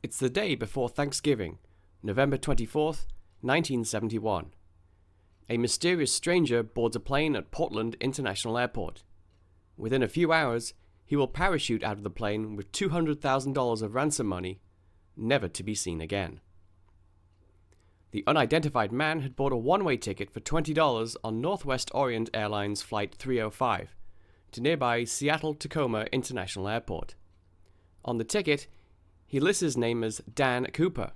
It's the day before Thanksgiving, November 24th, 1971. A mysterious stranger boards a plane at Portland International Airport. Within a few hours, he will parachute out of the plane with $200,000 of ransom money, never to be seen again. The unidentified man had bought a one-way ticket for $20 on Northwest Orient Airlines Flight 305 to nearby Seattle-Tacoma International Airport. On the ticket, he lists his name as Dan Cooper.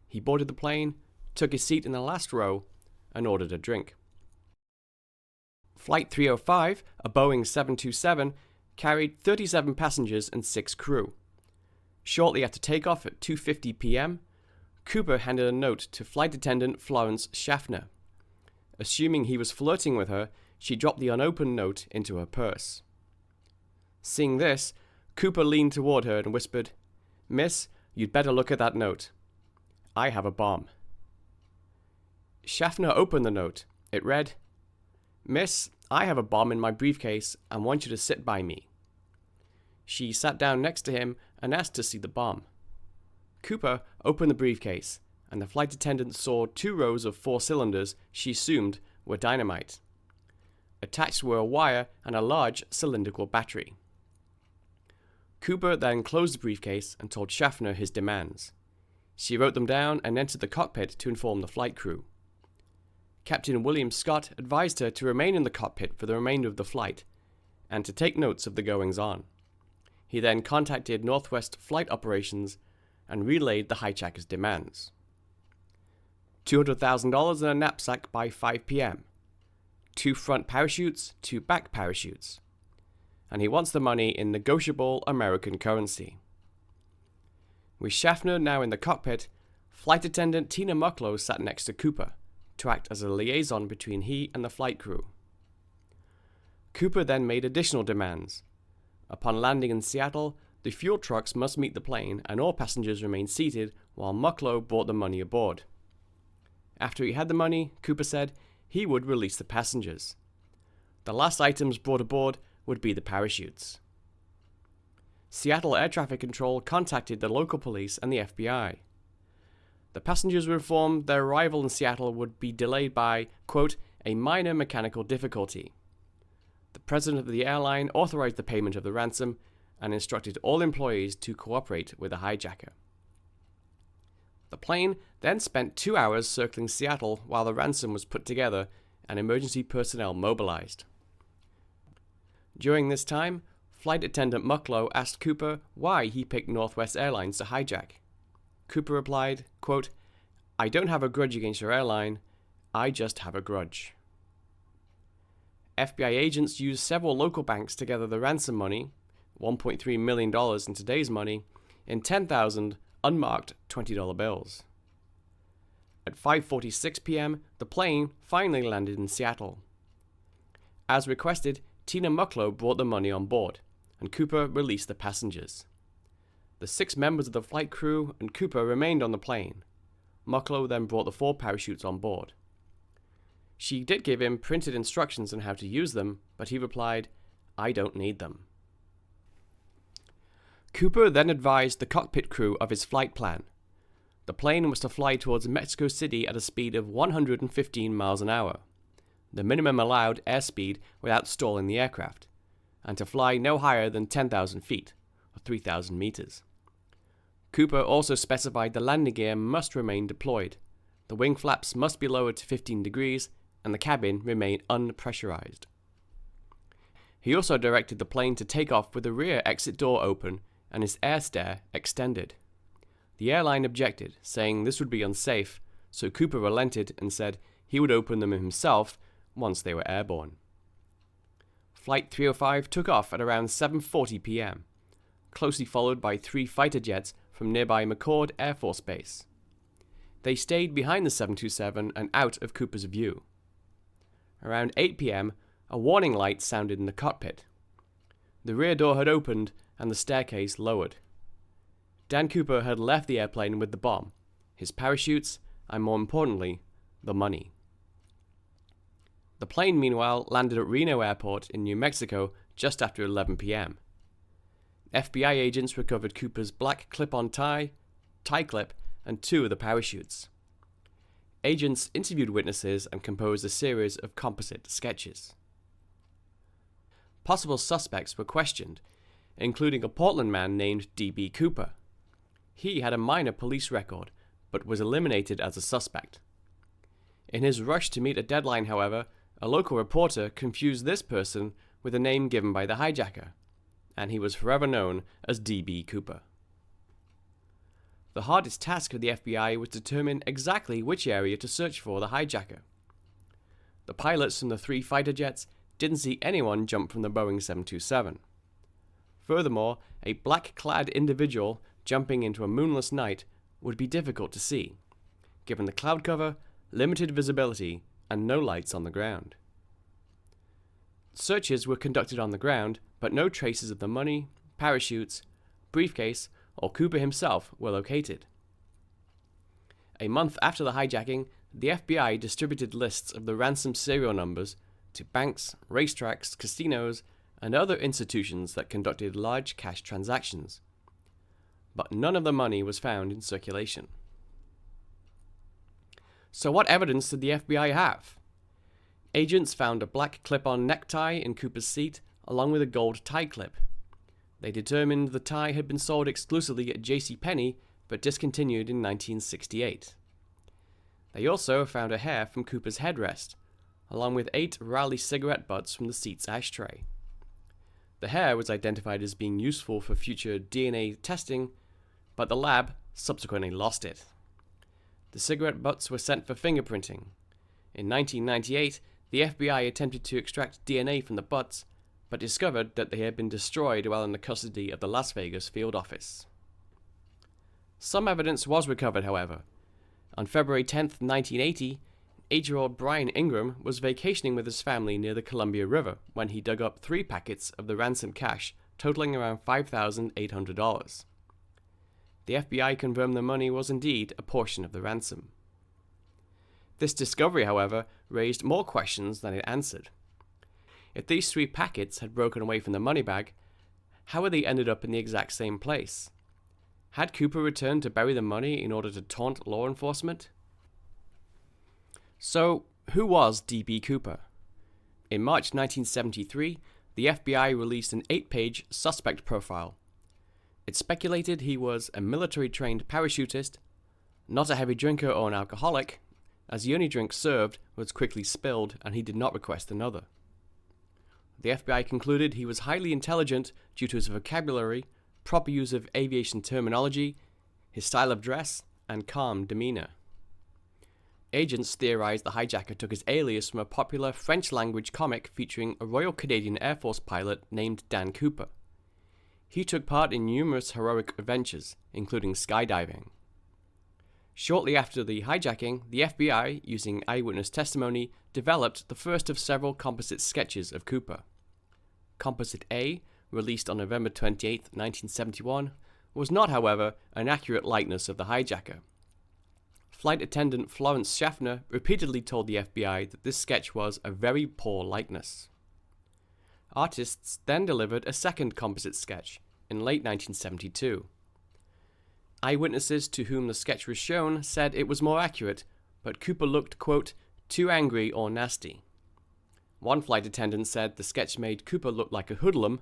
He boarded the plane, took his seat in the last row, and ordered a drink. Flight 305, a Boeing 727, carried 37 passengers and 6 crew. Shortly after takeoff at 2:50 p.m., Cooper handed a note to flight attendant Florence Schaffner. Assuming he was flirting with her, she dropped the unopened note into her purse. Seeing this, Cooper leaned toward her and whispered, "Miss, you'd better look at that note. I have a bomb." Schaffner opened the note. It read, "Miss, I have a bomb in my briefcase and want you to sit by me." She sat down next to him and asked to see the bomb. Cooper opened the briefcase, and the flight attendant saw 2 rows of 4 cylinders she assumed were dynamite. Attached were a wire and a large cylindrical battery. Cooper then closed the briefcase and told Schaffner his demands. She wrote them down and entered the cockpit to inform the flight crew. Captain William Scott advised her to remain in the cockpit for the remainder of the flight and to take notes of the goings-on. He then contacted Northwest Flight Operations and relayed the hijacker's demands. $200,000 in a knapsack by 5 p.m., 2 front parachutes, 2 back parachutes, and he wants the money in negotiable American currency. With Schaffner now in the cockpit, flight attendant Tina Mucklow sat next to Cooper to act as a liaison between he and the flight crew. Cooper then made additional demands. Upon landing in Seattle, the fuel trucks must meet the plane and all passengers remain seated while Mucklow brought the money aboard. After he had the money, Cooper said he would release the passengers. The last items brought aboard would be the parachutes. Seattle Air Traffic Control contacted the local police and the FBI. The passengers were informed their arrival in Seattle would be delayed by, quote, a minor mechanical difficulty. The president of the airline authorized the payment of the ransom and instructed all employees to cooperate with the hijacker. The plane then spent 2 hours circling Seattle while the ransom was put together and emergency personnel mobilized. During this time, flight attendant Mucklow asked Cooper why he picked Northwest Airlines to hijack. Cooper replied, quote, "I don't have a grudge against your airline, I just have a grudge." FBI agents used several local banks to gather the ransom money, $1.3 million in today's money, in 10,000 unmarked $20 bills. At 5:46 p.m., the plane finally landed in Seattle. As requested, Tina Mucklow brought the money on board, and Cooper released the passengers. The 6 members of the flight crew and Cooper remained on the plane. Mucklow then brought the 4 parachutes on board. She did give him printed instructions on how to use them, but he replied, "I don't need them." Cooper then advised the cockpit crew of his flight plan. The plane was to fly towards Mexico City at a speed of 115 miles an hour, the minimum allowed airspeed without stalling the aircraft, and to fly no higher than 10,000 feet, or 3,000 meters. Cooper also specified the landing gear must remain deployed, the wing flaps must be lowered to 15 degrees, and the cabin remain unpressurized. He also directed the plane to take off with the rear exit door open and its air stair extended. The airline objected, saying this would be unsafe, so Cooper relented and said he would open them himself once they were airborne. Flight 305 took off at around 7:40 p.m., closely followed by 3 fighter jets from nearby McCord Air Force Base. They stayed behind the 727 and out of Cooper's view. Around 8 p.m., a warning light sounded in the cockpit. The rear door had opened and the staircase lowered. Dan Cooper had left the airplane with the bomb, his parachutes, and more importantly, the money. The plane, meanwhile, landed at Reno Airport in New Mexico just after 11 p.m. FBI agents recovered Cooper's black clip-on tie, tie clip and 2 of the parachutes. Agents interviewed witnesses and composed a series of composite sketches. Possible suspects were questioned, including a Portland man named D.B. Cooper. He had a minor police record, but was eliminated as a suspect. In his rush to meet a deadline, however, a local reporter confused this person with a name given by the hijacker, and he was forever known as D.B. Cooper. The hardest task of the FBI was to determine exactly which area to search for the hijacker. The pilots from the 3 fighter jets didn't see anyone jump from the Boeing 727. Furthermore, a black-clad individual jumping into a moonless night would be difficult to see, given the cloud cover, limited visibility, and no lights on the ground. Searches were conducted on the ground, but no traces of the money, parachutes, briefcase, or Cooper himself were located. A month after the hijacking, the FBI distributed lists of the ransom serial numbers to banks, racetracks, casinos, and other institutions that conducted large cash transactions. But none of the money was found in circulation. So what evidence did the FBI have? Agents found a black clip-on necktie in Cooper's seat, along with a gold tie clip. They determined the tie had been sold exclusively at JCPenney, but discontinued in 1968. They also found a hair from Cooper's headrest, along with 8 Raleigh cigarette butts from the seat's ashtray. The hair was identified as being useful for future DNA testing, but the lab subsequently lost it. The cigarette butts were sent for fingerprinting. In 1998, the FBI attempted to extract DNA from the butts, but discovered that they had been destroyed while in the custody of the Las Vegas field office. Some evidence was recovered, however. On February 10, 1980, 8-year-old Brian Ingram was vacationing with his family near the Columbia River when he dug up 3 packets of the ransom cash, totaling around $5,800. The FBI confirmed the money was indeed a portion of the ransom. This discovery, however, raised more questions than it answered. If these 3 packets had broken away from the money bag, how had they ended up in the exact same place? Had Cooper returned to bury the money in order to taunt law enforcement? So, who was D.B. Cooper? In March 1973, the FBI released an 8-page suspect profile. It speculated he was a military-trained parachutist, not a heavy drinker or an alcoholic, as the only drink served was quickly spilled and he did not request another. The FBI concluded he was highly intelligent due to his vocabulary, proper use of aviation terminology, his style of dress, and calm demeanor. Agents theorized the hijacker took his alias from a popular French-language comic featuring a Royal Canadian Air Force pilot named Dan Cooper. He took part in numerous heroic adventures, including skydiving. Shortly after the hijacking, the FBI, using eyewitness testimony, developed the first of several composite sketches of Cooper. Composite A, released on November 28, 1971, was not, however, an accurate likeness of the hijacker. Flight attendant Florence Schaffner repeatedly told the FBI that this sketch was a very poor likeness. Artists then delivered a second composite sketch in late 1972. Eyewitnesses to whom the sketch was shown said it was more accurate, but Cooper looked, quote, too angry or nasty. One flight attendant said the sketch made Cooper look like a hoodlum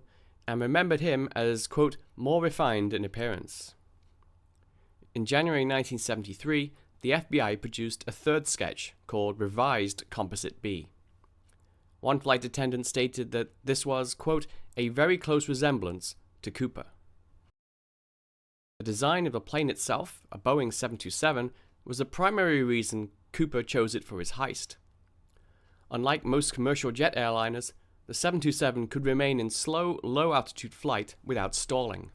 and remembered him as, quote, more refined in appearance. In January 1973, the FBI produced a third sketch called Revised Composite B. One flight attendant stated that this was, quote, a very close resemblance to Cooper. The design of the plane itself, a Boeing 727, was the primary reason Cooper chose it for his heist. Unlike most commercial jet airliners, the 727 could remain in slow, low-altitude flight without stalling.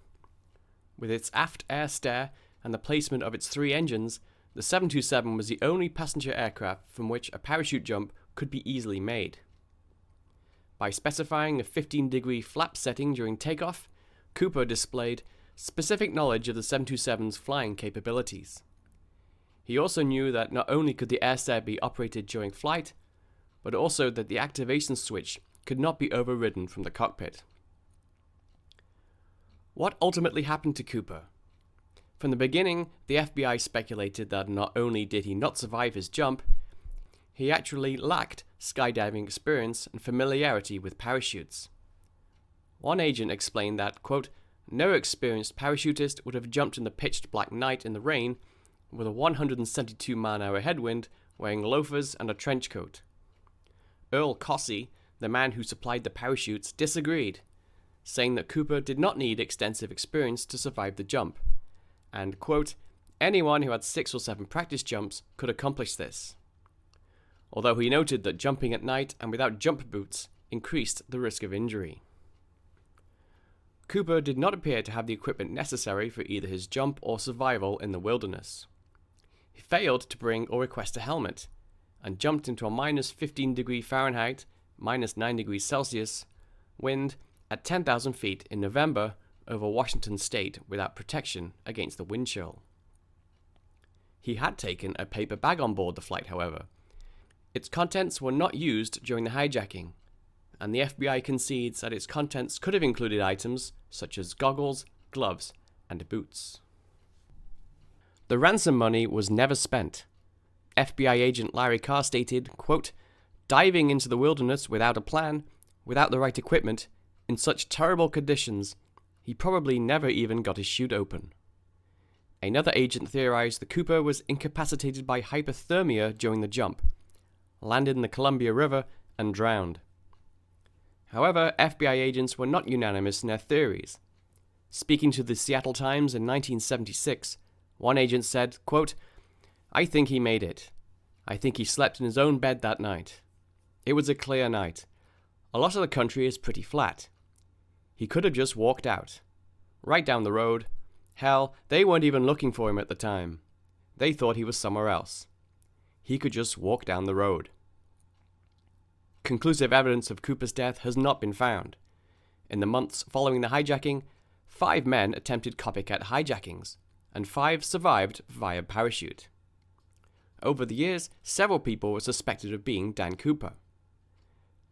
With its aft air stair and the placement of its 3 engines, the 727 was the only passenger aircraft from which a parachute jump could be easily made. By specifying a 15-degree flap setting during takeoff, Cooper displayed specific knowledge of the 727's flying capabilities. He also knew that not only could the air stair be operated during flight, but also that the activation switch could not be overridden from the cockpit. What ultimately happened to Cooper? From the beginning, the FBI speculated that not only did he not survive his jump, he actually lacked skydiving experience and familiarity with parachutes. One agent explained that, quote, no experienced parachutist would have jumped in the pitch black night in the rain with a 172-mile-an-hour headwind, wearing loafers and a trench coat. Earl Cossey, the man who supplied the parachutes, disagreed, saying that Cooper did not need extensive experience to survive the jump, and, quote, anyone who had 6 or 7 practice jumps could accomplish this. Although he noted that jumping at night and without jump boots increased the risk of injury. Cooper did not appear to have the equipment necessary for either his jump or survival in the wilderness. He failed to bring or request a helmet, and jumped into a minus 15 degree Fahrenheit, minus 9 degrees Celsius, wind at 10,000 feet in November over Washington state without protection against the wind chill. He had taken a paper bag on board the flight, however. Its contents were not used during the hijacking, and the FBI concedes that its contents could have included items such as goggles, gloves, and boots. The ransom money was never spent. FBI agent Larry Carr stated, quote, diving into the wilderness without a plan, without the right equipment, in such terrible conditions, he probably never even got his chute open. Another agent theorized that Cooper was incapacitated by hypothermia during the jump, landed in the Columbia River, and drowned. However, FBI agents were not unanimous in their theories. Speaking to the Seattle Times in 1976, one agent said, quote, I think he made it. I think he slept in his own bed that night. It was a clear night. A lot of the country is pretty flat. He could have just walked out. Right down the road. Hell, they weren't even looking for him at the time. They thought he was somewhere else. He could just walk down the road. Conclusive evidence of Cooper's death has not been found. In the months following the hijacking, 5 men attempted copycat hijackings, and 5 survived via parachute. Over the years, several people were suspected of being Dan Cooper.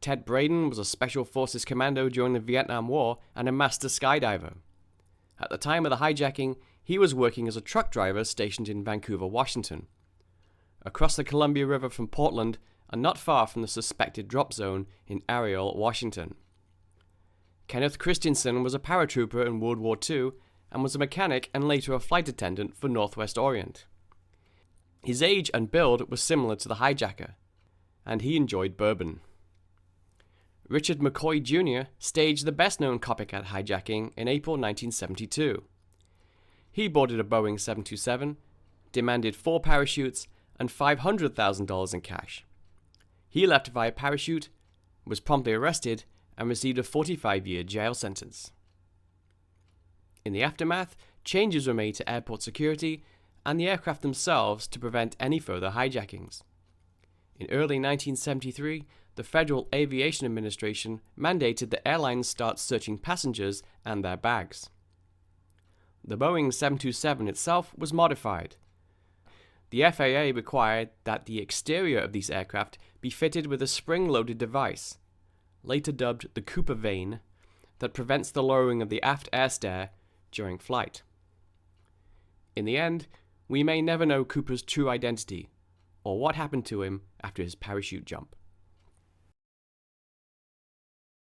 Ted Braden was a Special Forces commando during the Vietnam War and a master skydiver. At the time of the hijacking, he was working as a truck driver stationed in Vancouver, Washington, across the Columbia River from Portland and not far from the suspected drop zone in Ariel, Washington. Kenneth Christensen was a paratrooper in World War II and was a mechanic and later a flight attendant for Northwest Orient. His age and build was similar to the hijacker, and he enjoyed bourbon. Richard McCoy Jr. staged the best-known copycat hijacking in April 1972. He boarded a Boeing 727, demanded 4 parachutes, and $500,000 in cash. He left via parachute, was promptly arrested, and received a 45-year jail sentence. In the aftermath, changes were made to airport security and the aircraft themselves to prevent any further hijackings. In early 1973, the Federal Aviation Administration mandated that airlines start searching passengers and their bags. The Boeing 727 itself was modified. The FAA required that the exterior of these aircraft be fitted with a spring-loaded device, later dubbed the Cooper vane, that prevents the lowering of the aft air stair during flight. In the end, we may never know Cooper's true identity, or what happened to him after his parachute jump.